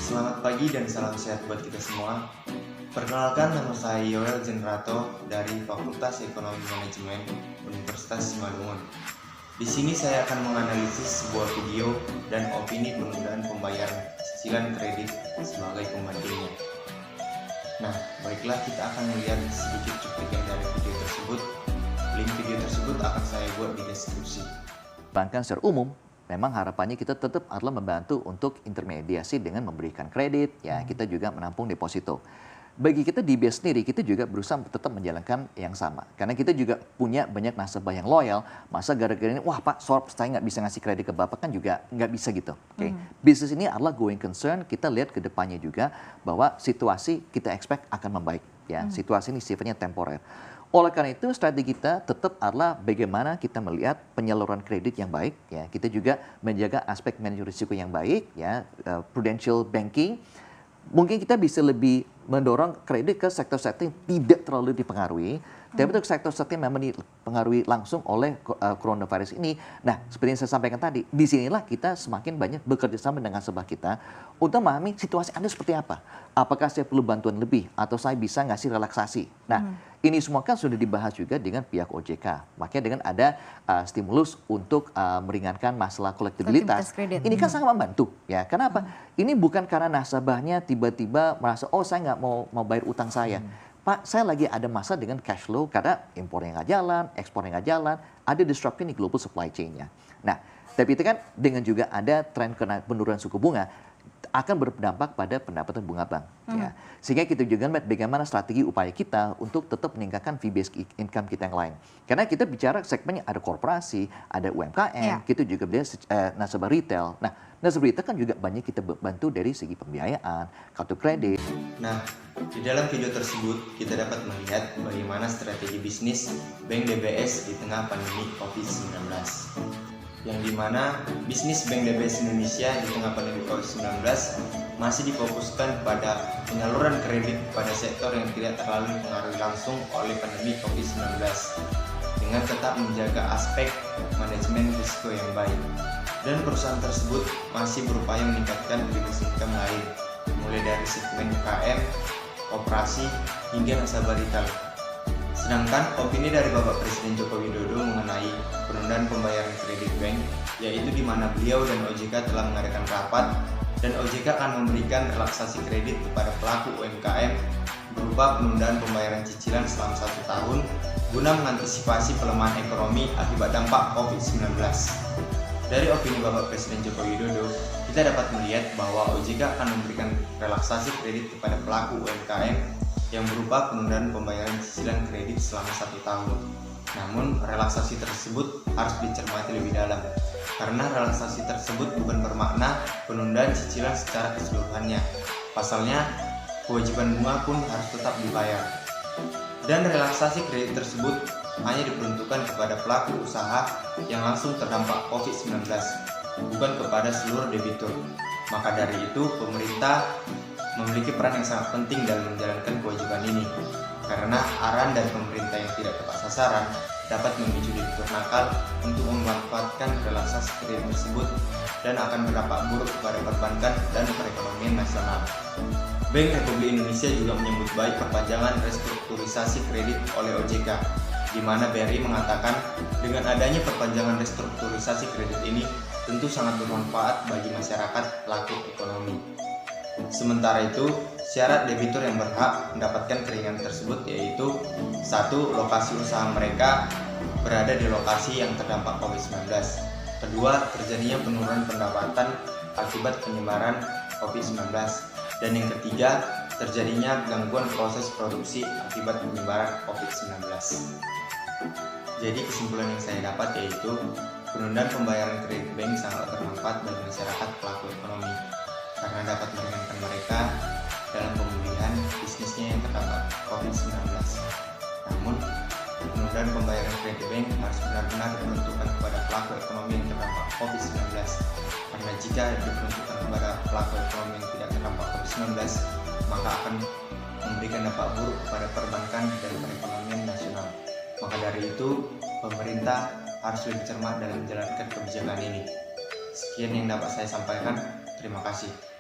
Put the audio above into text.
Selamat pagi dan salam sehat buat kita semua. Perkenalkan, nama saya Yoel Jenrato dari Fakultas Ekonomi Manajemen Universitas Simalungun. Di sini saya akan menganalisis sebuah video dan opini penundaan pembayaran cicilan kredit sebagai pembandingnya. Nah, baiklah, kita akan melihat sedikit cuplikan dari video tersebut. Link video tersebut akan saya buat di deskripsi. Perbankan secara umum, memang harapannya kita tetap adalah membantu untuk intermediasi dengan memberikan kredit, ya kita juga menampung deposito. Bagi kita di BES sendiri, kita juga berusaha tetap menjalankan yang sama. Karena kita juga punya banyak nasabah yang loyal, masa gara-gara ini, wah Pak, saya nggak bisa ngasih kredit ke Bapak, kan juga nggak bisa gitu. Oke. Bisnis ini adalah going concern, kita lihat ke depannya juga bahwa situasi kita expect akan membaik. Ya, situasi ini sifatnya temporer. Oleh karena itu, strategi kita tetap adalah bagaimana kita melihat penyaluran kredit yang baik. Ya, kita juga menjaga aspek manajemen risiko yang baik, ya, prudential banking. Mungkin kita bisa lebih mendorong kredit ke sektor-sektor yang tidak terlalu dipengaruhi, tapi untuk sektor-sektor yang memang dipengaruhi langsung oleh coronavirus ini. Nah, seperti yang saya sampaikan tadi, disinilah kita semakin banyak bekerja sama dengan nasabah kita untuk memahami situasi Anda seperti apa. Apakah saya perlu bantuan lebih atau saya bisa ngasih relaksasi. Nah, ini semua kan sudah dibahas juga dengan pihak OJK. Makanya dengan ada stimulus untuk meringankan masalah kolektibilitas. Ini kan sangat membantu. Ya, kenapa? Ini bukan karena nasabahnya tiba-tiba merasa, oh saya nggak mau bayar utang saya. Pak, saya lagi ada masalah dengan cash flow karena impornya nggak jalan, ekspornya nggak jalan, ada disruption di global supply chain-nya. Nah, tapi itu kan dengan juga ada tren penurunan suku bunga, akan berdampak pada pendapatan bunga bank. Ya. Sehingga kita juga melihat bagaimana strategi upaya kita untuk tetap meningkatkan fee-based income kita yang lain. Karena kita bicara segmennya ada korporasi, ada UMKM, kita juga melihat nasabah retail. Nah, nasabah retail kan juga banyak kita bantu dari segi pembiayaan, kartu kredit. Nah, di dalam video tersebut kita dapat melihat bagaimana strategi bisnis Bank DBS di tengah pandemi COVID-19. Yang dimana bisnis Bank DBS Indonesia di tengah pandemi COVID-19 masih difokuskan pada penyaluran kredit pada sektor yang tidak terlalu dipengaruhi langsung oleh pandemi COVID-19 dengan tetap menjaga aspek manajemen risiko yang baik. Dan perusahaan tersebut masih berupaya meningkatkan bisnis income lain, mulai dari segmen UKM, operasi, hingga nasabah retail. Sedangkan opini dari Bapak Presiden Joko Widodo mengenai penundaan pembayaran kredit bank, yaitu di mana beliau dan OJK telah mengadakan rapat dan OJK akan memberikan relaksasi kredit kepada pelaku UMKM berupa penundaan pembayaran cicilan selama 1 tahun guna mengantisipasi pelemahan ekonomi akibat dampak COVID-19. Dari opini Bapak Presiden Joko Widodo, kita dapat melihat bahwa OJK akan memberikan relaksasi kredit kepada pelaku UMKM yang berupa penundaan pembayaran cicilan kredit selama 1 tahun. Namun, relaksasi tersebut harus dicermati lebih dalam, karena relaksasi tersebut bukan bermakna penundaan cicilan secara keseluruhannya. Pasalnya, kewajiban bunga pun harus tetap dibayar. Dan relaksasi kredit tersebut hanya diperuntukkan kepada pelaku usaha yang langsung terdampak COVID-19, bukan kepada seluruh debitur. Maka dari itu, pemerintah memiliki peran yang sangat penting dalam menjalankan kewajiban ini, karena arahan dari pemerintah yang tidak tepat sasaran dapat memicu debitur nakal untuk memanfaatkan relaksasi kredit tersebut dan akan berdampak buruk kepada perbankan dan perekonomian nasional. Bank Republik Indonesia juga menyambut baik perpanjangan restrukturisasi kredit oleh OJK, di mana BRI mengatakan dengan adanya perpanjangan restrukturisasi kredit ini tentu sangat bermanfaat bagi masyarakat pelaku ekonomi. Sementara itu, syarat debitur yang berhak mendapatkan keringanan tersebut yaitu 1. Lokasi usaha mereka berada di lokasi yang terdampak COVID-19. Kedua, terjadinya penurunan pendapatan akibat penyebaran COVID-19. Dan yang ketiga, terjadinya gangguan proses produksi akibat penyebaran COVID-19. Jadi kesimpulan yang saya dapat yaitu penundaan pembayaran kredit bank sangat bermanfaat bagi masyarakat pelaku ekonomi, karena dapat meringankan mereka dalam pemulihan bisnisnya yang terdampak COVID-19. Namun, penundaan pembayaran kredit bank harus benar-benar diperuntukkan kepada pelaku ekonomi yang terdampak COVID-19, karena jika diperuntukkan kepada pelaku ekonomi yang tidak terdampak COVID-19, maka akan memberikan dampak buruk kepada perbankan dan perekonomian nasional. Maka dari itu, pemerintah harus lebih cermat dalam menjalankan kebijakan ini. Sekian yang dapat saya sampaikan. Terima kasih.